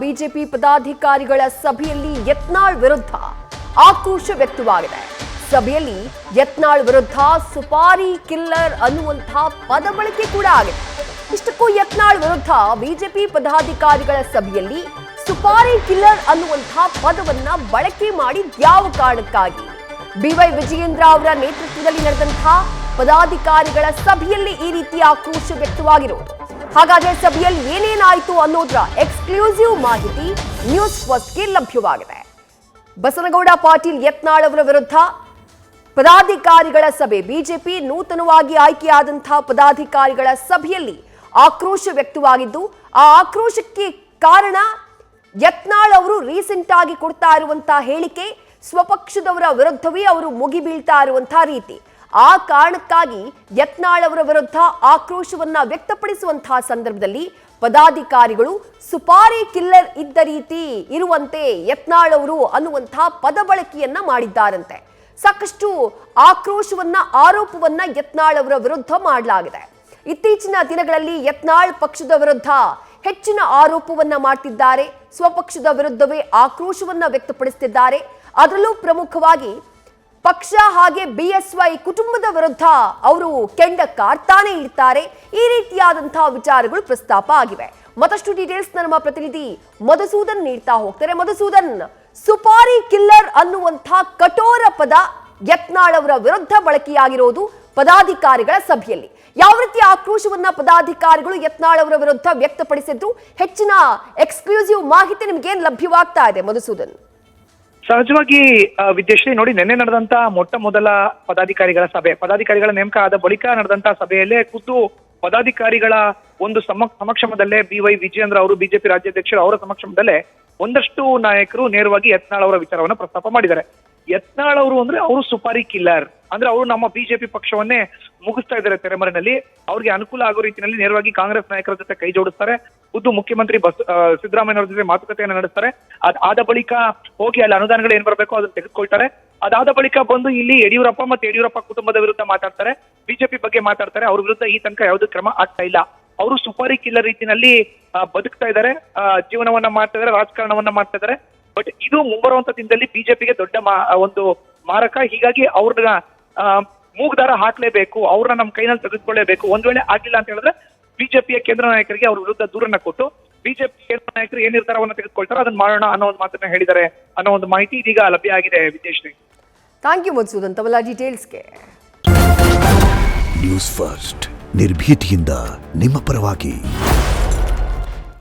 BJP ಪದಾಧಿಕಾರಿಗಳ ಸಭೆಯಲ್ಲಿ ಯತ್ನಾಳ್ ವಿರುದ್ಧ ಆಕ್ರೋಶ ವ್ಯಕ್ತವಾಗಿದೆ. ಸಭೆಯಲ್ಲಿ ಯತ್ನಾಳ್ ವಿರುದ್ಧ ಸುಪಾರಿ ಕಿಲ್ಲರ್ ಅನ್ನುವಂತಹ ಪದ ಬಳಕೆ ಕೂಡ ಆಗಿದೆ. ಇಷ್ಟಕ್ಕೂ ಯತ್ನಾಳ್ ವಿರುದ್ಧ ಬಿಜೆಪಿ ಪದಾಧಿಕಾರಿಗಳ ಸಭೆಯಲ್ಲಿ ಸುಪಾರಿ ಕಿಲ್ಲರ್ ಅನ್ನುವಂತಹ ಪದವನ್ನ ಬಳಕೆ ಮಾಡಿ ಯಾವ ಕಾರಣಕ್ಕಾಗಿ? ಬಿವೈ ವಿಜಯೇಂದ್ರ ಅವರ ನೇತೃತ್ವದಲ್ಲಿ ನಡೆದಂತಹ ಪದಾಧಿಕಾರಿಗಳ ಸಭೆಯಲ್ಲಿ ಈ ರೀತಿ ಆಕ್ರೋಶ ವ್ಯಕ್ತವಾಗಿರೋದು. ಹಾಗಾದ್ರೆ ಸಭೆಯಲ್ಲಿ ಏನೇನಾಯಿತು ಅನ್ನೋದರ ಎಕ್ಸ್ಕ್ಲೂಸಿವ್ ಮಾಹಿತಿ ನ್ಯೂಸ್ ಫಸ್ಟ್ಗೆ ಲಭ್ಯವಾಗಿದೆ. ಬಸನಗೌಡ ಪಾಟೀಲ್ ಯತ್ನಾಳ್ ಅವರ ವಿರುದ್ಧ ಪದಾಧಿಕಾರಿಗಳ ಸಭೆ, ಬಿಜೆಪಿ ನೂತನವಾಗಿ ಆಯ್ಕೆಯಾದಂತಹ ಪದಾಧಿಕಾರಿಗಳ ಸಭೆಯಲ್ಲಿ ಆಕ್ರೋಶ ವ್ಯಕ್ತವಾಗಿದ್ದು, ಆ ಆಕ್ರೋಶಕ್ಕೆ ಕಾರಣ ಯತ್ನಾಳ್ ಅವರು ರೀಸೆಂಟ್ ಆಗಿ ಕೊಡ್ತಾ ಇರುವಂತಹ ಹೇಳಿಕೆ, ಸ್ವಪಕ್ಷದವರ ವಿರುದ್ಧವೇ ಅವರು ಮುಗಿಬೀಳ್ತಾ ಇರುವಂತಹ ರೀತಿ. ಆ ಕಾರಣಕ್ಕಾಗಿ ಯತ್ನಾಳ್ ಅವರ ವಿರುದ್ಧ ಆಕ್ರೋಶವನ್ನ ವ್ಯಕ್ತಪಡಿಸುವಂತಹ ಸಂದರ್ಭದಲ್ಲಿ ಪದಾಧಿಕಾರಿಗಳು ಸುಪಾರಿ ಕಿಲ್ಲರ್ ಇದ್ದ ರೀತಿ ಇರುವಂತೆ ಯತ್ನಾಳ್ ಅವರು ಅನ್ನುವಂತಹ ಪದ ಬಳಕೆಯನ್ನ ಮಾಡಿದ್ದಾರಂತೆ. ಸಾಕಷ್ಟು ಆಕ್ರೋಶವನ್ನ, ಆರೋಪವನ್ನ ಯತ್ನಾಳ್ ಅವರ ವಿರುದ್ಧ ಮಾಡಲಾಗಿದೆ. ಇತ್ತೀಚಿನ ದಿನಗಳಲ್ಲಿ ಯತ್ನಾಳ್ ಪಕ್ಷದ ವಿರುದ್ಧ ಹೆಚ್ಚಿನ ಆರೋಪವನ್ನ ಮಾಡ್ತಿದ್ದಾರೆ. ಸ್ವಪಕ್ಷದ ವಿರುದ್ಧವೇ ಆಕ್ರೋಶವನ್ನ ವ್ಯಕ್ತಪಡಿಸುತ್ತಿದ್ದಾರೆ. ಅದರಲ್ಲೂ ಪ್ರಮುಖವಾಗಿ ಪಕ್ಷ ಹಾಗೆ ಬಿಎಸ್ವೈ ಕುಟುಂಬದ ವಿರುದ್ಧ ಅವರು ಕೆಂಡ ಕಾರ್ತಾನೆ ಇಡ್ತಾರೆ. ಈ ರೀತಿಯಾದಂತಹ ವಿಚಾರಗಳು ಪ್ರಸ್ತಾಪ ಆಗಿವೆ. ಮತ್ತಷ್ಟು ಡೀಟೇಲ್ಸ್ ನಮ್ಮ ಪ್ರತಿನಿಧಿ ಮಧುಸೂದನ್ ನೀಡ್ತಾ ಹೋಗ್ತಾರೆ. ಮಧುಸೂದನ್, ಸುಪಾರಿ ಕಿಲ್ಲರ್ ಅನ್ನುವಂತಹ ಕಠೋರ ಪದ ಯತ್ನಾಳ್ ಅವರ ವಿರುದ್ಧ ಬಳಕೆಯಾಗಿರೋದು ಪದಾಧಿಕಾರಿಗಳ ಸಭೆಯಲ್ಲಿ. ಯಾವ ರೀತಿಯ ಆಕ್ರೋಶವನ್ನ ಪದಾಧಿಕಾರಿಗಳು ಯತ್ನಾಳ್ ಅವರ ವಿರುದ್ಧ ವ್ಯಕ್ತಪಡಿಸಿದ್ರು? ಹೆಚ್ಚಿನ ಎಕ್ಸ್ಕ್ಲೂಸಿವ್ ಮಾಹಿತಿ ನಿಮ್ಗೇನ್ ಲಭ್ಯವಾಗ್ತಾ ಇದೆ ಮಧುಸೂದನ್? ಸಹಜವಾಗಿ ವಿದ್ಯಾಶ್ರೀ, ನೋಡಿ, ನಿನ್ನೆ ನಡೆದಂತ ಮೊಟ್ಟ ಮೊದಲ ಪದಾಧಿಕಾರಿಗಳ ನೇಮಕ ಆದ ಬಳಿಕ ನಡೆದಂತ ಸಭೆಯಲ್ಲೇ ಖುದ್ದು ಪದಾಧಿಕಾರಿಗಳ ಒಂದು ಸಮಕ್ಷಮದಲ್ಲೇ ಬಿವೈ ವಿಜಯೇಂದ್ರ ಅವರು, ಬಿಜೆಪಿ ರಾಜ್ಯಾಧ್ಯಕ್ಷರು ಅವರ ಸಮಕ್ಷಮದಲ್ಲೇ ಒಂದಷ್ಟು ನಾಯಕರು ನೇರವಾಗಿ ಯತ್ನಾಳ್ ಅವರ ವಿಚಾರವನ್ನ ಪ್ರಸ್ತಾಪ ಮಾಡಿದ್ದಾರೆ. ಯತ್ನಾಳ್ ಅವರು ಅಂದ್ರೆ ಅವರು ಸುಪಾರಿ ಕಿಲ್ಲರ್, ಅಂದ್ರೆ ಅವರು ನಮ್ಮ ಬಿಜೆಪಿ ಪಕ್ಷವನ್ನೇ ಮುಗಿಸ್ತಾ ಇದ್ದಾರೆ ತೆರೆಮರೆನಲ್ಲಿ. ಅವ್ರಿಗೆ ಅನುಕೂಲ ಆಗೋ ರೀತಿಯಲ್ಲಿ ನೇರವಾಗಿ ಕಾಂಗ್ರೆಸ್ ನಾಯಕರ ಜೊತೆ ಕೈ ಜೋಡಿಸ್ತಾರೆ. ಖುದ್ದು ಮುಖ್ಯಮಂತ್ರಿ ಸಿದ್ದರಾಮಯ್ಯ ಅವರ ಜೊತೆ ಮಾತುಕತೆಯನ್ನು ನಡೆಸ್ತಾರೆ. ಅದಾದ ಬಳಿಕ ಹೋಗಿ ಅಲ್ಲಿ ಅನುದಾನಗಳು ಏನ್ ಬರಬೇಕು ಅದನ್ನ ತೆಗೆದುಕೊಳ್ತಾರೆ. ಅದಾದ ಬಳಿಕ ಬಂದು ಇಲ್ಲಿ ಯಡಿಯೂರಪ್ಪ ಕುಟುಂಬದ ವಿರುದ್ಧ ಮಾತಾಡ್ತಾರೆ, ಬಿಜೆಪಿ ಬಗ್ಗೆ ಮಾತಾಡ್ತಾರೆ. ಅವ್ರ ವಿರುದ್ಧ ಈ ತನಕ ಯಾವುದೇ ಕ್ರಮ ಆಗ್ತಾ ಇಲ್ಲ. ಅವರು ಸುಪಾರಿ ಕಿಲ್ಲರ್ ರೀತಿನಲ್ಲಿ ಬದುಕ್ತಾ ಇದ್ದಾರೆ, ಜೀವನವನ್ನ ಮಾಡ್ತಾ ಇದ್ದಾರೆ, ರಾಜಕಾರಣವನ್ನ ಮಾಡ್ತಾ ಇದ್ದಾರೆ. ಬಟ್ ಇದು ಮುಂಬರುವಂತ ದಿನದಲ್ಲಿ ಬಿಜೆಪಿಗೆ ದೊಡ್ಡ ಒಂದು ಮಾರಕ. ಹೀಗಾಗಿ ಅವ್ರನ್ನ ಮೂಗ್ದಾರ ಹಾಕ್ಲೇಬೇಕು, ಅವ್ರನ್ನ ನಮ್ಮ ಕೈನಲ್ಲಿ ತೆಗೆದುಕೊಳ್ಳೇಬೇಕು. ಒಂದ್ ವೇಳೆ ಆಗ್ಲಿಲ್ಲ ಅಂತ ಹೇಳಿದ್ರೆ ಬಿಜೆಪಿಯ ಕೇಂದ್ರ ನಾಯಕರಿಗೆ ಅವ್ರ ವಿರುದ್ಧ ದೂರನ್ನ ಕೊಟ್ಟು ಬಿಜೆಪಿ ಕೇಂದ್ರ ನಾಯಕರು ಏನ್ ನಿರ್ಧಾರವನ್ನ ತೆಗೆದುಕೊಳ್ತಾರೋ ಅದನ್ನ ಮಾಡೋಣ ಅನ್ನೋ ಒಂದು ಮಾತನ್ನ ಹೇಳಿದ್ದಾರೆ ಅನ್ನೋ ಒಂದು ಮಾಹಿತಿ ಇದೀಗ ಲಭ್ಯ ಆಗಿದೆ. ವಿದ್ಯಾಶ್ರೀ, ಥ್ಯಾಂಕ್ ಯು ಮಧುಸೂದನ್ ತಮ್ಮ ಡೀಟೇಲ್ಸ್ಗೆ. ನ್ಯೂಸ್ ಫಸ್ಟ್, ನಿರ್ಭೀತಿಯಿಂದ ನಿಮ್ಮ ಪರವಾಗಿ.